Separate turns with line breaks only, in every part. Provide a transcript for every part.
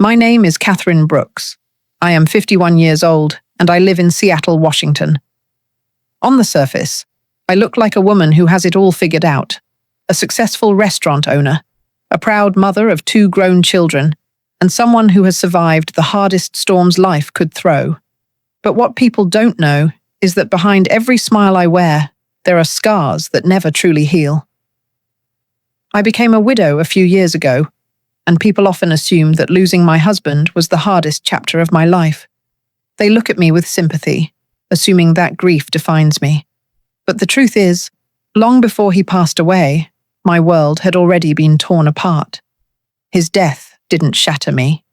My name is Katherine Brooks. I am 51 years old and I live in Seattle, Washington. On the surface, I look like a woman who has it all figured out, a successful restaurant owner, a proud mother of 2 grown children, and someone who has survived the hardest storms life could throw. But what people don't know is that behind every smile I wear, there are scars that never truly heal. I became a widow a few years ago, and people often assume that losing my husband was the hardest chapter of my life. They look at me with sympathy, assuming that grief defines me. But the truth is, long before he passed away, my world had already been torn apart. His death didn't shatter me.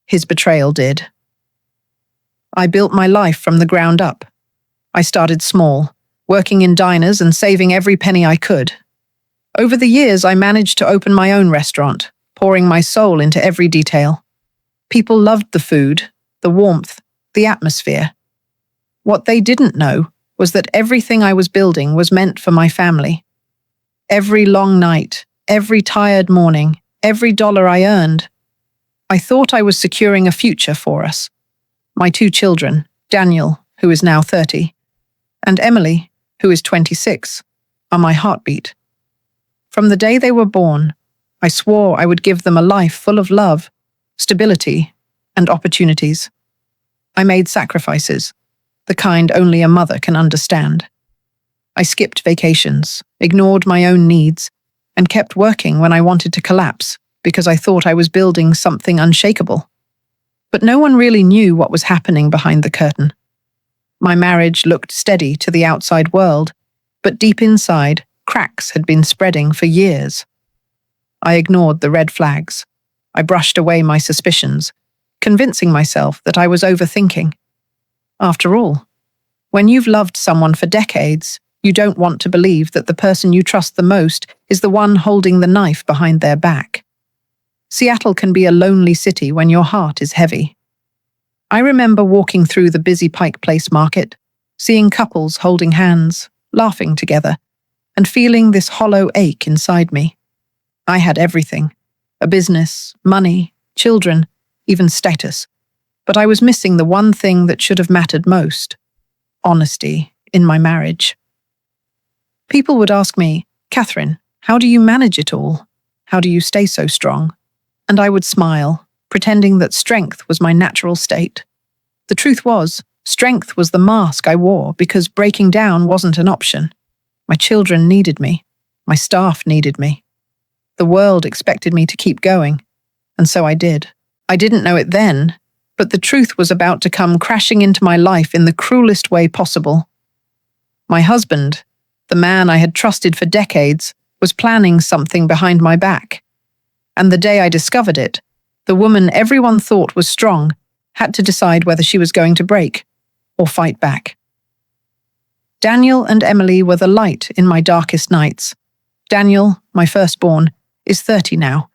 His betrayal did. I built my life from the ground up. I started small, working in diners and saving every penny I could. Over the years, I managed to open my own restaurant, pouring my soul into every detail. People loved the food, the warmth, the atmosphere. What they didn't know was that everything I was building was meant for my family. Every long night, every tired morning, every dollar I earned, I thought I was securing a future for us. My 2 children, Daniel, who is now 30, and Emily, who is 26, are my heartbeat. From the day they were born, I swore I would give them a life full of love, stability, and opportunities. I made sacrifices, the kind only a mother can understand. I skipped vacations, ignored my own needs, and kept working when I wanted to collapse because I thought I was building something unshakable. But no one really knew what was happening behind the curtain. My marriage looked steady to the outside world, but deep inside, cracks had been spreading for years. I ignored the red flags. I brushed away my suspicions, convincing myself that I was overthinking. After all, when you've loved someone for decades, you don't want to believe that the person you trust the most is the one holding the knife behind their back. Seattle can be a lonely city when your heart is heavy. I remember walking through the busy Pike Place market, seeing couples holding hands, laughing together, and feeling this hollow ache inside me. I had everything: a business, money, children, even status. But I was missing the one thing that should have mattered most: honesty in my marriage. People would ask me, "Katherine, how do you manage it all? How do you stay so strong?" And I would smile, pretending that strength was my natural state. The truth was, strength was the mask I wore because breaking down wasn't an option. My children needed me. My staff needed me. The world expected me to keep going, and so I did. I didn't know it then, but the truth was about to come crashing into my life in the cruelest way possible. My husband, the man I had trusted for decades, was planning something behind my back. And the day I discovered it, the woman everyone thought was strong had to decide whether she was going to break or fight back. Daniel and Emily were the light in my darkest nights. Daniel, my firstborn, is 30 now,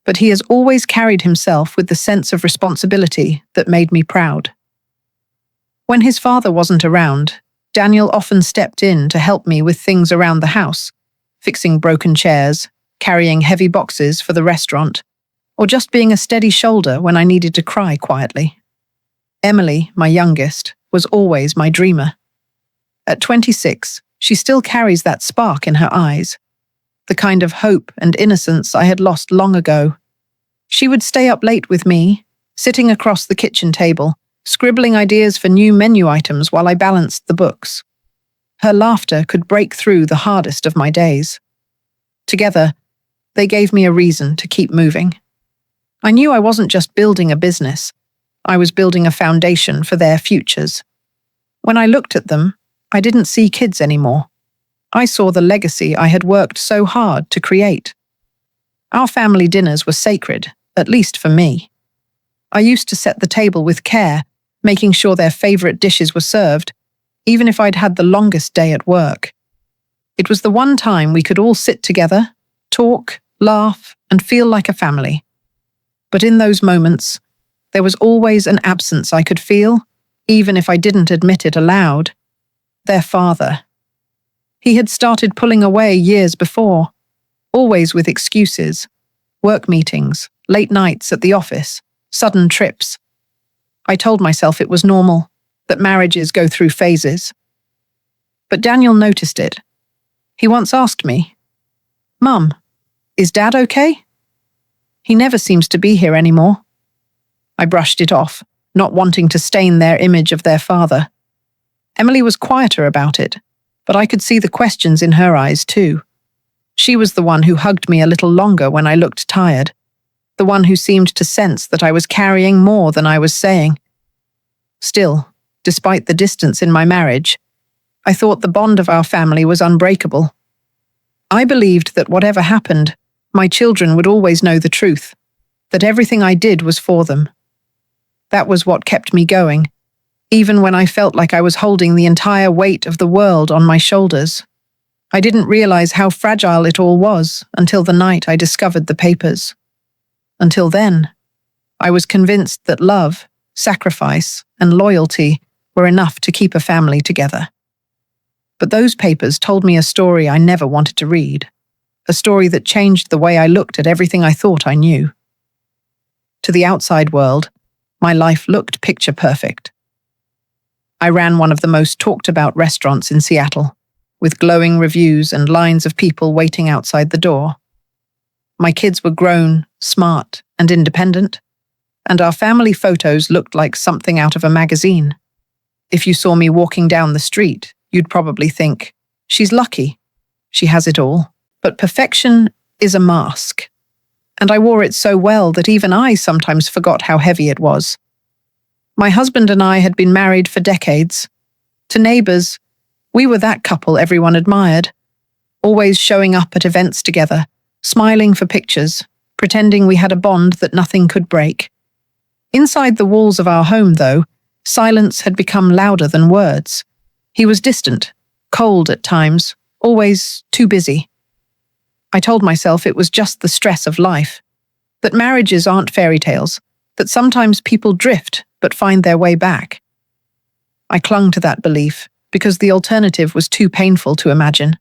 but he has always carried himself with the sense of responsibility that made me proud. When his father wasn't around, Daniel often stepped in to help me with things around the house, fixing broken chairs, carrying heavy boxes for the restaurant, or just being a steady shoulder when I needed to cry quietly. Emily, my youngest, was always my dreamer. At 26, she still carries that spark in her eyes, the kind of hope and innocence I had lost long ago. She would stay up late with me, sitting across the kitchen table, scribbling ideas for new menu items while I balanced the books. Her laughter could break through the hardest of my days. Together, they gave me a reason to keep moving. I knew I wasn't just building a business. I was building a foundation for their futures. When I looked at them, I didn't see kids anymore. I saw the legacy I had worked so hard to create. Our family dinners were sacred, at least for me. I used to set the table with care, making sure their favorite dishes were served, even if I'd had the longest day at work. It was the one time we could all sit together, talk, laugh, and feel like a family. But in those moments, there was always an absence I could feel, even if I didn't admit it aloud. Their father. He had started pulling away years before, always with excuses, work meetings, late nights at the office, sudden trips. I told myself it was normal, that marriages go through phases. But Daniel noticed it. He once asked me, "Mum, is Dad okay? He never seems to be here anymore." I brushed it off, not wanting to stain their image of their father. Emily was quieter about it, but I could see the questions in her eyes too. She was the one who hugged me a little longer when I looked tired, the one who seemed to sense that I was carrying more than I was saying. Still, despite the distance in my marriage, I thought the bond of our family was unbreakable. I believed that whatever happened, my children would always know the truth, that everything I did was for them. That was what kept me going, even when I felt like I was holding the entire weight of the world on my shoulders. I didn't realize how fragile it all was until the night I discovered the papers. Until then, I was convinced that love, sacrifice, and loyalty were enough to keep a family together. But those papers told me a story I never wanted to read, a story that changed the way I looked at everything I thought I knew. To the outside world, my life looked picture perfect. I ran one of the most talked about restaurants in Seattle, with glowing reviews and lines of people waiting outside the door. My kids were grown, smart, and independent, and our family photos looked like something out of a magazine. If you saw me walking down the street, you'd probably think, "She's lucky. She has it all." But perfection is a mask, and I wore it so well that even I sometimes forgot how heavy it was. My husband and I had been married for decades. To neighbors, we were that couple everyone admired, always showing up at events together, smiling for pictures, pretending we had a bond that nothing could break. Inside the walls of our home, though, silence had become louder than words. He was distant, cold at times, always too busy. I told myself it was just the stress of life, that marriages aren't fairy tales, that sometimes people drift but find their way back. I clung to that belief because the alternative was too painful to imagine.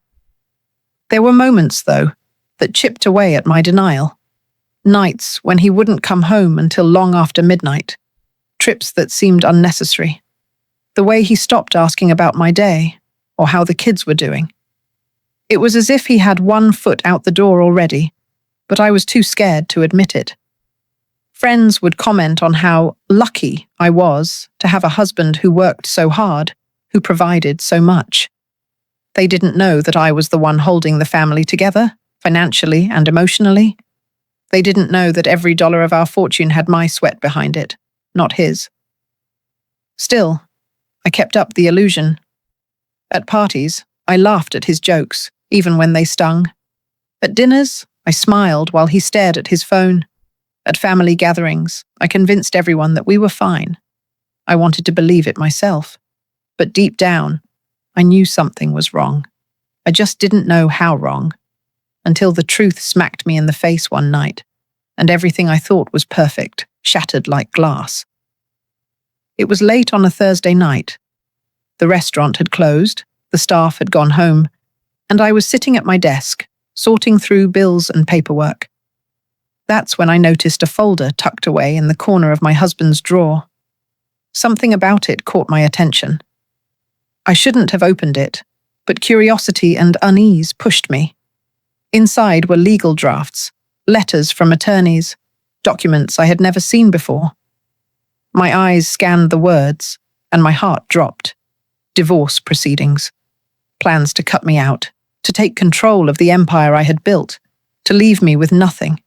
There were moments, though, that chipped away at my denial. Nights when he wouldn't come home until long after midnight. Trips that seemed unnecessary. The way he stopped asking about my day, or how the kids were doing. It was as if he had one foot out the door already, but I was too scared to admit it. Friends would comment on how lucky I was to have a husband who worked so hard, who provided so much. They didn't know that I was the one holding the family together, financially and emotionally. They didn't know that every dollar of our fortune had my sweat behind it, not his. Still, I kept up the illusion. At parties, I laughed at his jokes, even when they stung. At dinners, I smiled while he stared at his phone. At family gatherings, I convinced everyone that we were fine. I wanted to believe it myself. But deep down, I knew something was wrong. I just didn't know how wrong. Until the truth smacked me in the face one night, and everything I thought was perfect shattered like glass. It was late on a Thursday night. The restaurant had closed, the staff had gone home, and I was sitting at my desk, sorting through bills and paperwork. That's when I noticed a folder tucked away in the corner of my husband's drawer. Something about it caught my attention. I shouldn't have opened it, but curiosity and unease pushed me. Inside were legal drafts, letters from attorneys, documents I had never seen before. My eyes scanned the words, and my heart dropped. Divorce proceedings. Plans to cut me out, to take control of the empire I had built, to leave me with nothing.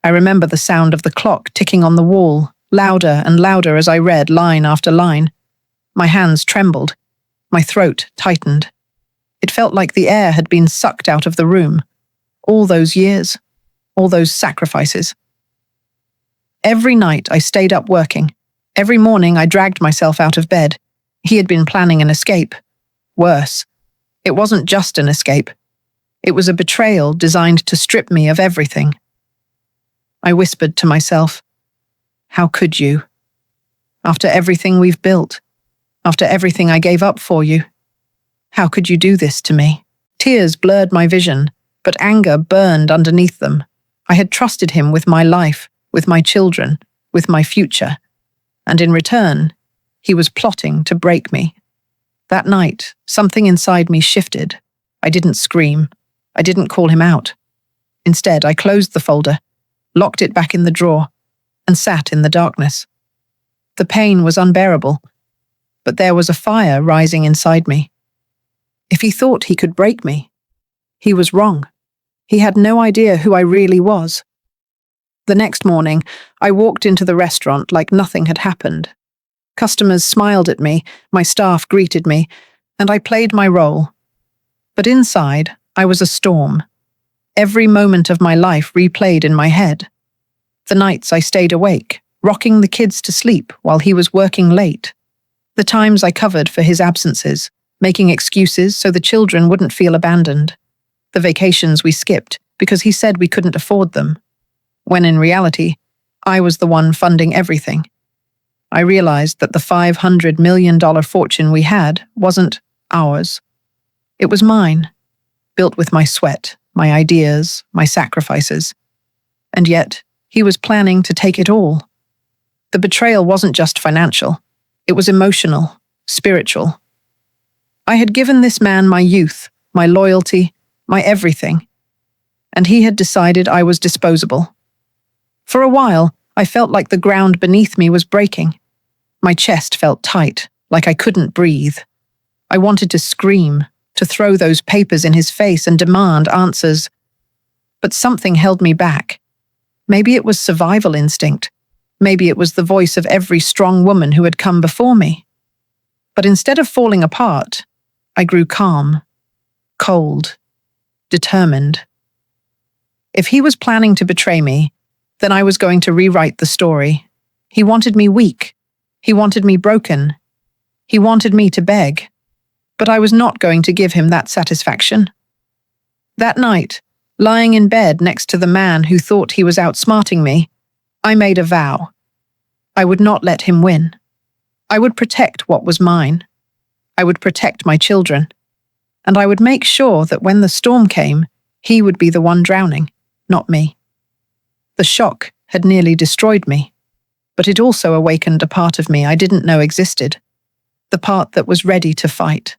I remember the sound of the clock ticking on the wall, louder and louder as I read line after line. My hands trembled. My throat tightened. It felt like the air had been sucked out of the room. All those years, all those sacrifices. Every night I stayed up working. Every morning I dragged myself out of bed. He had been planning an escape. Worse, it wasn't just an escape. It was a betrayal designed to strip me of everything. I whispered to myself, "How could you? After everything we've built, after everything I gave up for you, how could you do this to me?" Tears blurred my vision, but anger burned underneath them. I had trusted him with my life, with my children, with my future, and in return, he was plotting to break me. That night, something inside me shifted. I didn't scream. I didn't call him out. Instead, I closed the folder, locked it back in the drawer, and sat in the darkness. The pain was unbearable, but there was a fire rising inside me. If he thought he could break me, he was wrong. He had no idea who I really was. The next morning, I walked into the restaurant like nothing had happened. Customers smiled at me, my staff greeted me, and I played my role. But inside, I was a storm. Every moment of my life replayed in my head. The nights I stayed awake, rocking the kids to sleep while he was working late. The times I covered for his absences, making excuses so the children wouldn't feel abandoned. The vacations we skipped because he said we couldn't afford them. When in reality, I was the one funding everything. I realized that the $500 million fortune we had wasn't ours. It was mine, built with my sweat, my ideas, my sacrifices. And yet, he was planning to take it all. The betrayal wasn't just financial. It was emotional, spiritual. I had given this man my youth, my loyalty, my everything. And he had decided I was disposable. For a while, I felt like the ground beneath me was breaking. My chest felt tight, like I couldn't breathe. I wanted to scream, to throw those papers in his face and demand answers. But something held me back. Maybe it was survival instinct. Maybe it was the voice of every strong woman who had come before me. But instead of falling apart, I grew calm, cold, determined. If he was planning to betray me, then I was going to rewrite the story. He wanted me weak. He wanted me broken. He wanted me to beg. But I was not going to give him that satisfaction. That night, lying in bed next to the man who thought he was outsmarting me, I made a vow. I would not let him win. I would protect what was mine. I would protect my children. And I would make sure that when the storm came, he would be the one drowning, not me. The shock had nearly destroyed me, but it also awakened a part of me I didn't know existed, the part that was ready to fight.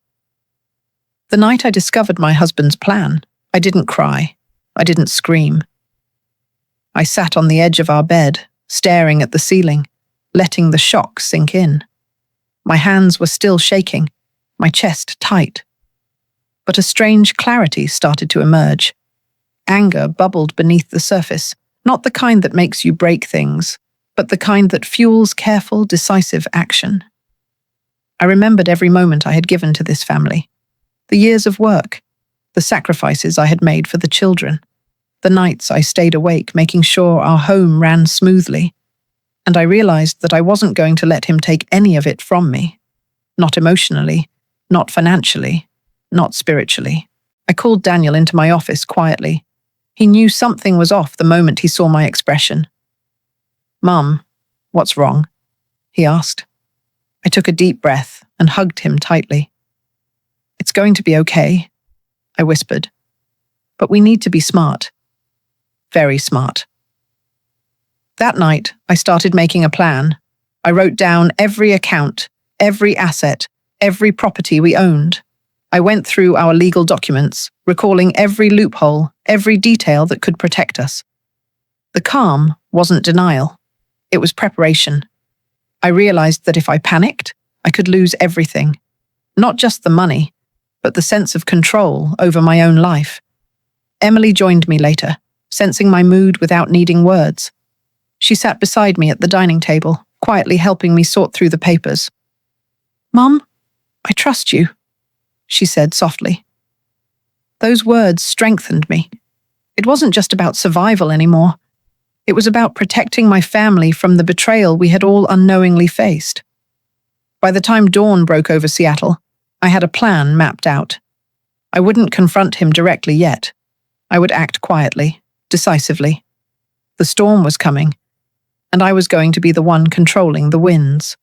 The night I discovered my husband's plan, I didn't cry. I didn't scream. I sat on the edge of our bed, staring at the ceiling, letting the shock sink in. My hands were still shaking, my chest tight. But a strange clarity started to emerge. Anger bubbled beneath the surface, not the kind that makes you break things, but the kind that fuels careful, decisive action. I remembered every moment I had given to this family. The years of work, the sacrifices I had made for the children, the nights I stayed awake making sure our home ran smoothly. And I realized that I wasn't going to let him take any of it from me. Not emotionally, not financially, not spiritually. I called Daniel into my office quietly. He knew something was off the moment he saw my expression. "Mum, what's wrong?" he asked. I took a deep breath and hugged him tightly. "It's going to be okay," I whispered. "But we need to be smart. Very smart." That night, I started making a plan. I wrote down every account, every asset, every property we owned. I went through our legal documents, recalling every loophole, every detail that could protect us. The calm wasn't denial. It was preparation. I realized that if I panicked, I could lose everything. Not just the money, but the sense of control over my own life. Emily joined me later, sensing my mood without needing words. She sat beside me at the dining table, quietly helping me sort through the papers. "Mum, I trust you," she said softly. Those words strengthened me. It wasn't just about survival anymore. It was about protecting my family from the betrayal we had all unknowingly faced. By the time dawn broke over Seattle, I had a plan mapped out. I wouldn't confront him directly yet. I would act quietly, decisively. The storm was coming, and I was going to be the one controlling the winds.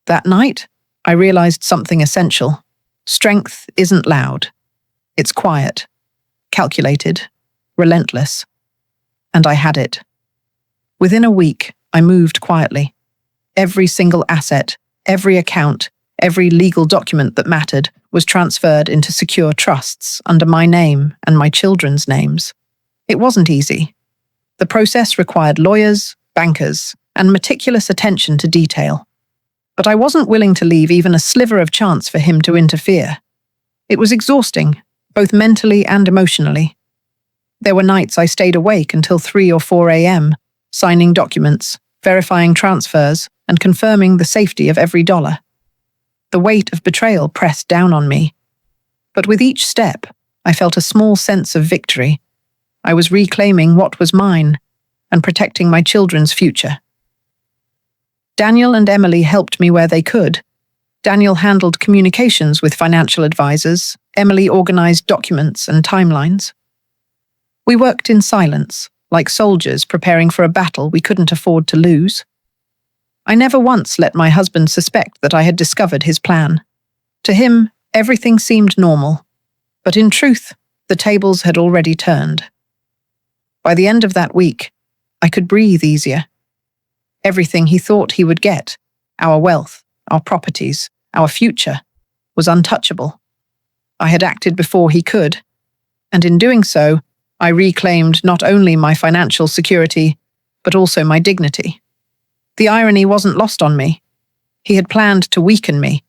That night, I realized something essential. Strength isn't loud. It's quiet, calculated, relentless. And I had it. Within a week, I moved quietly. Every single asset, every account, every legal document that mattered was transferred into secure trusts under my name and my children's names. It wasn't easy. The process required lawyers, bankers, and meticulous attention to detail. But I wasn't willing to leave even a sliver of chance for him to interfere. It was exhausting, both mentally and emotionally. There were nights I stayed awake until 3 or 4 a.m., signing documents, verifying transfers, and confirming the safety of every dollar. The weight of betrayal pressed down on me. But with each step, I felt a small sense of victory. I was reclaiming what was mine and protecting my children's future. Daniel and Emily helped me where they could. Daniel handled communications with financial advisors. Emily organized documents and timelines. We worked in silence, like soldiers preparing for a battle we couldn't afford to lose. I never once let my husband suspect that I had discovered his plan. To him, everything seemed normal. But in truth, the tables had already turned. By the end of that week, I could breathe easier. Everything he thought he would get, our wealth, our properties, our future, was untouchable. I had acted before he could, and in doing so, I reclaimed not only my financial security, but also my dignity. The irony wasn't lost on me. He had planned to weaken me,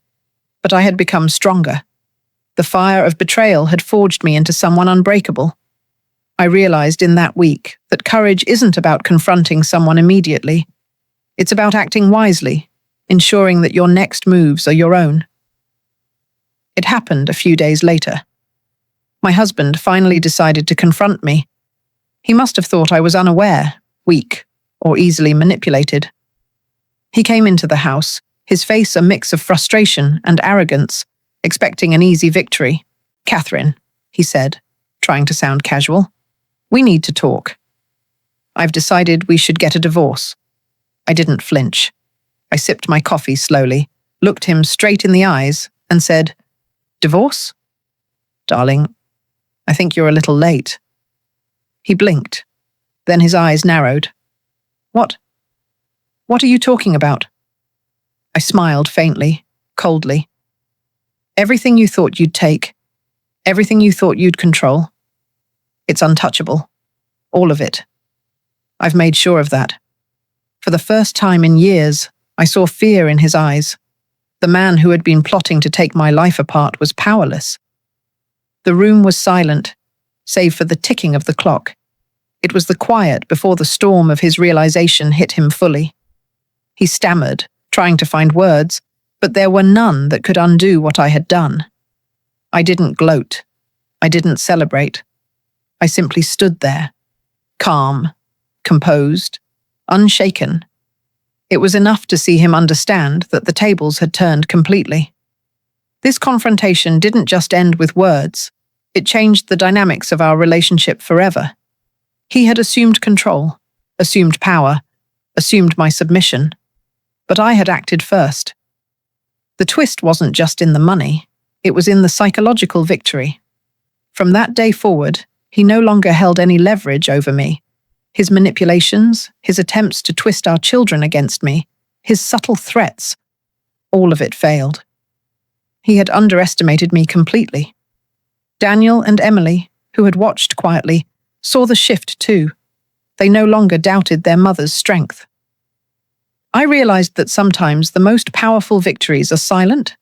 but I had become stronger. The fire of betrayal had forged me into someone unbreakable. I realized in that week that courage isn't about confronting someone immediately. It's about acting wisely, ensuring that your next moves are your own. It happened a few days later. My husband finally decided to confront me. He must have thought I was unaware, weak, or easily manipulated. He came into the house, his face a mix of frustration and arrogance, expecting an easy victory. "Katherine," he said, trying to sound casual, "we need to talk. I've decided we should get a divorce." I didn't flinch. I sipped my coffee slowly, looked him straight in the eyes, and said, "Divorce? Darling, I think you're a little late." He blinked. Then his eyes narrowed. What are you talking about?" I smiled faintly, coldly. "Everything you thought you'd take, everything you thought you'd control, it's untouchable. All of it. I've made sure of that." For the first time in years, I saw fear in his eyes. The man who had been plotting to take my life apart was powerless. The room was silent, save for the ticking of the clock. It was the quiet before the storm of his realization hit him fully. He stammered, trying to find words, but there were none that could undo what I had done. I didn't gloat. I didn't celebrate. I simply stood there, calm, composed, unshaken. It was enough to see him understand that the tables had turned completely. This confrontation didn't just end with words. It changed the dynamics of our relationship forever. He had assumed control, assumed power, assumed my submission. But I had acted first. The twist wasn't just in the money, it was in the psychological victory. From that day forward, he no longer held any leverage over me. His manipulations, his attempts to twist our children against me, his subtle threats, all of it failed. He had underestimated me completely. Daniel and Emily, who had watched quietly, saw the shift too. They no longer doubted their mother's strength. I realized that sometimes the most powerful victories are silent.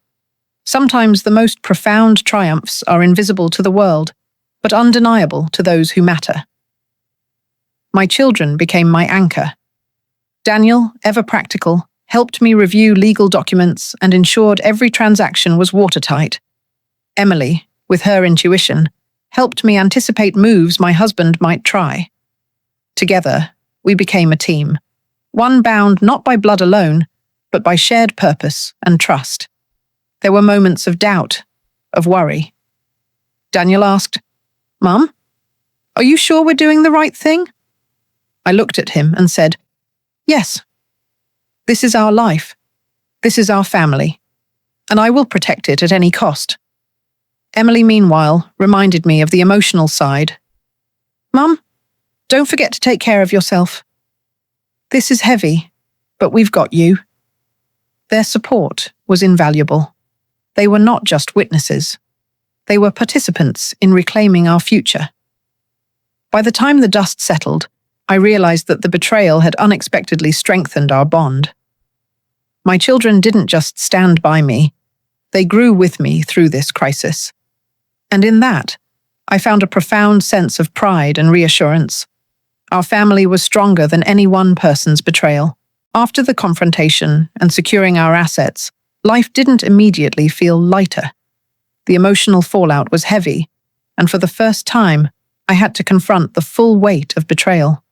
Sometimes the most profound triumphs are invisible to the world, but undeniable to those who matter. My children became my anchor. Daniel, ever practical, helped me review legal documents and ensured every transaction was watertight. Emily, with her intuition, helped me anticipate moves my husband might try. Together, we became a team, one bound not by blood alone, but by shared purpose and trust. There were moments of doubt, of worry. Daniel asked, "Mum, are you sure we're doing the right thing?" I looked at him and said, "Yes. This is our life. This is our family. And I will protect it at any cost." Emily, meanwhile, reminded me of the emotional side. "Mum, don't forget to take care of yourself." "This is heavy, but we've got you." Their support was invaluable. They were not just witnesses. They were participants in reclaiming our future. By the time the dust settled, I realized that the betrayal had unexpectedly strengthened our bond. My children didn't just stand by me, they grew with me through this crisis. And in that, I found a profound sense of pride and reassurance. Our family was stronger than any one person's betrayal. After the confrontation and securing our assets, life didn't immediately feel lighter. The emotional fallout was heavy, and for the first time, I had to confront the full weight of betrayal.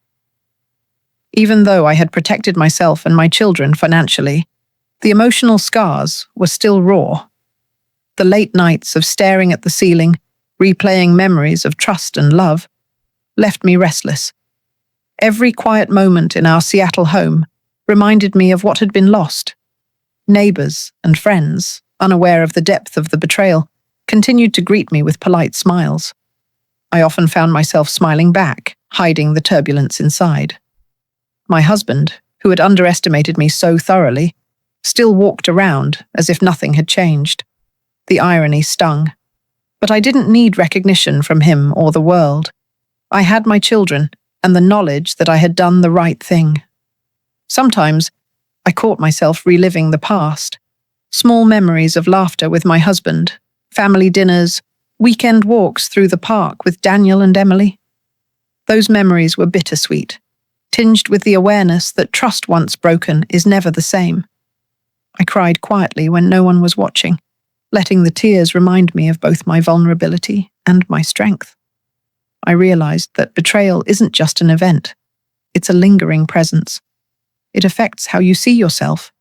Even though I had protected myself and my children financially, the emotional scars were still raw. The late nights of staring at the ceiling, replaying memories of trust and love, left me restless. Every quiet moment in our Seattle home reminded me of what had been lost. Neighbors and friends, unaware of the depth of the betrayal, continued to greet me with polite smiles. I often found myself smiling back, hiding the turbulence inside. My husband, who had underestimated me so thoroughly, still walked around as if nothing had changed. The irony stung. But I didn't need recognition from him or the world. I had my children and the knowledge that I had done the right thing. Sometimes I caught myself reliving the past. Small memories of laughter with my husband, family dinners, weekend walks through the park with Daniel and Emily. Those memories were bittersweet, tinged with the awareness that trust once broken is never the same. I cried quietly when no one was watching, letting the tears remind me of both my vulnerability and my strength. I realized that betrayal isn't just an event, it's a lingering presence. It affects how you see yourself,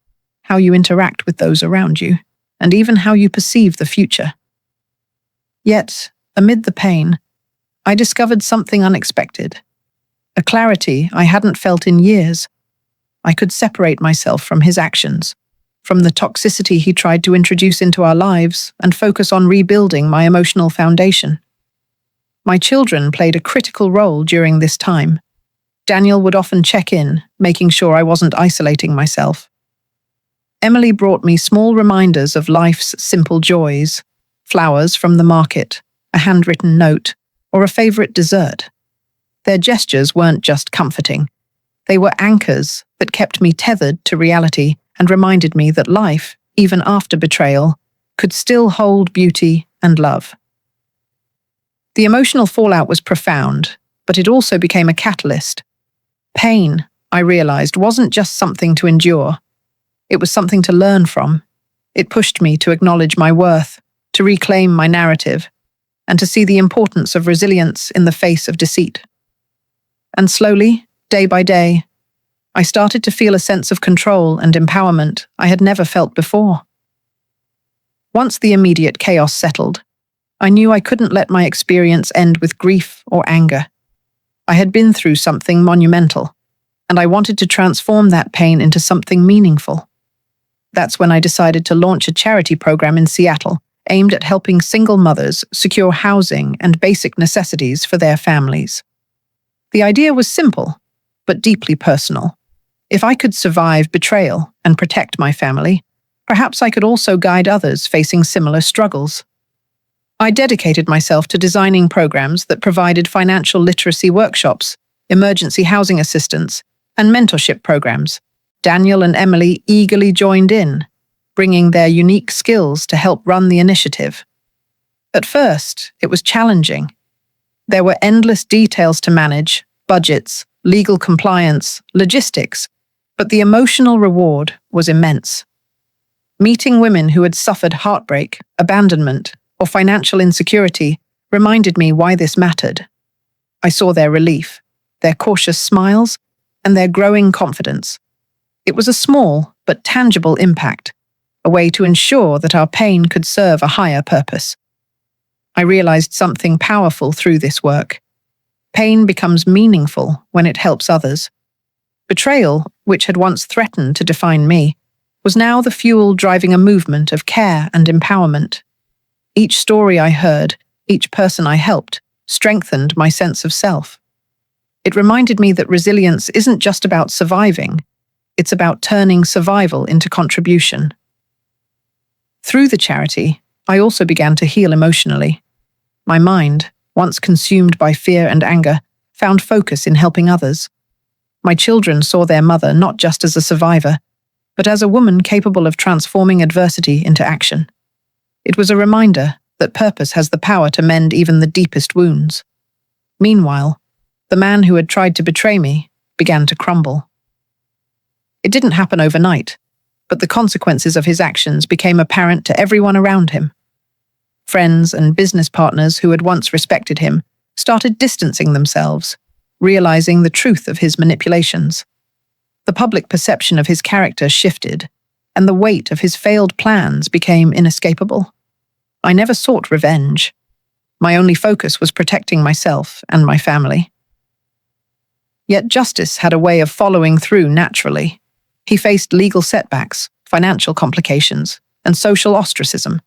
how you interact with those around you, and even how you perceive the future. Yet, amid the pain, I discovered something unexpected. A clarity I hadn't felt in years. I could separate myself from his actions, from the toxicity he tried to introduce into our lives, and focus on rebuilding my emotional foundation. My children played a critical role during this time. Daniel would often check in, making sure I wasn't isolating myself. Emily brought me small reminders of life's simple joys, flowers from the market, a handwritten note, or a favorite dessert. Their gestures weren't just comforting. They were anchors that kept me tethered to reality and reminded me that life, even after betrayal, could still hold beauty and love. The emotional fallout was profound, but it also became a catalyst. Pain, I realized, wasn't just something to endure. It was something to learn from. It pushed me to acknowledge my worth, to reclaim my narrative, and to see the importance of resilience in the face of deceit. And slowly, day by day, I started to feel a sense of control and empowerment I had never felt before. Once the immediate chaos settled, I knew I couldn't let my experience end with grief or anger. I had been through something monumental, and I wanted to transform that pain into something meaningful. That's when I decided to launch a charity program in Seattle aimed at helping single mothers secure housing and basic necessities for their families. The idea was simple, but deeply personal. If I could survive betrayal and protect my family, perhaps I could also guide others facing similar struggles. I dedicated myself to designing programs that provided financial literacy workshops, emergency housing assistance, and mentorship programs. Daniel and Emily eagerly joined in, bringing their unique skills to help run the initiative. At first, it was challenging. There were endless details to manage, budgets, legal compliance, logistics, but the emotional reward was immense. Meeting women who had suffered heartbreak, abandonment, or financial insecurity reminded me why this mattered. I saw their relief, their cautious smiles, and their growing confidence. It was a small but tangible impact, a way to ensure that our pain could serve a higher purpose. I realized something powerful through this work. Pain becomes meaningful when it helps others. Betrayal, which had once threatened to define me, was now the fuel driving a movement of care and empowerment. Each story I heard, each person I helped, strengthened my sense of self. It reminded me that resilience isn't just about surviving, it's about turning survival into contribution. Through the charity, I also began to heal emotionally. My mind, once consumed by fear and anger, found focus in helping others. My children saw their mother not just as a survivor, but as a woman capable of transforming adversity into action. It was a reminder that purpose has the power to mend even the deepest wounds. Meanwhile, the man who had tried to betray me began to crumble. It didn't happen overnight, but the consequences of his actions became apparent to everyone around him. Friends and business partners who had once respected him started distancing themselves, realizing the truth of his manipulations. The public perception of his character shifted, and the weight of his failed plans became inescapable. I never sought revenge. My only focus was protecting myself and my family. Yet justice had a way of following through naturally. He faced legal setbacks, financial complications, and social ostracism.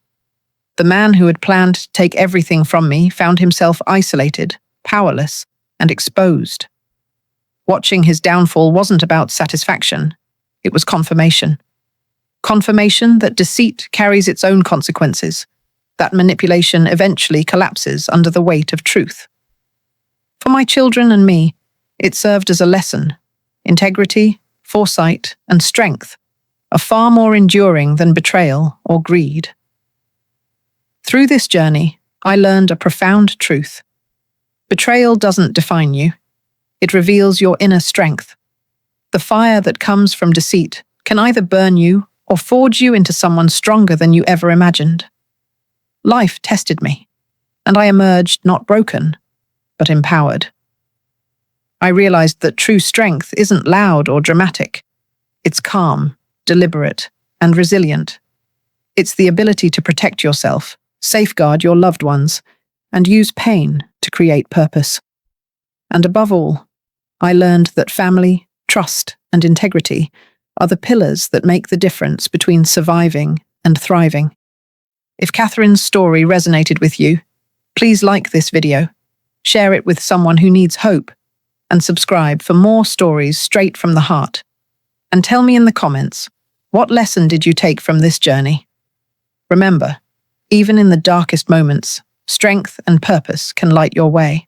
The man who had planned to take everything from me found himself isolated, powerless, and exposed. Watching his downfall wasn't about satisfaction, it was confirmation. Confirmation that deceit carries its own consequences, that manipulation eventually collapses under the weight of truth. For my children and me, it served as a lesson. Integrity, foresight, and strength are far more enduring than betrayal or greed. Through this journey, I learned a profound truth. Betrayal doesn't define you. It reveals your inner strength. The fire that comes from deceit can either burn you or forge you into someone stronger than you ever imagined. Life tested me, and I emerged not broken, but empowered. I realized that true strength isn't loud or dramatic. It's calm, deliberate, and resilient. It's the ability to protect yourself, safeguard your loved ones, and use pain to create purpose. And above all, I learned that family, trust, and integrity are the pillars that make the difference between surviving and thriving. If Katherine's story resonated with you, please like this video, share it with someone who needs hope, and subscribe for more stories straight from the heart. And tell me in the comments, what lesson did you take from this journey? Remember, even in the darkest moments, strength and purpose can light your way.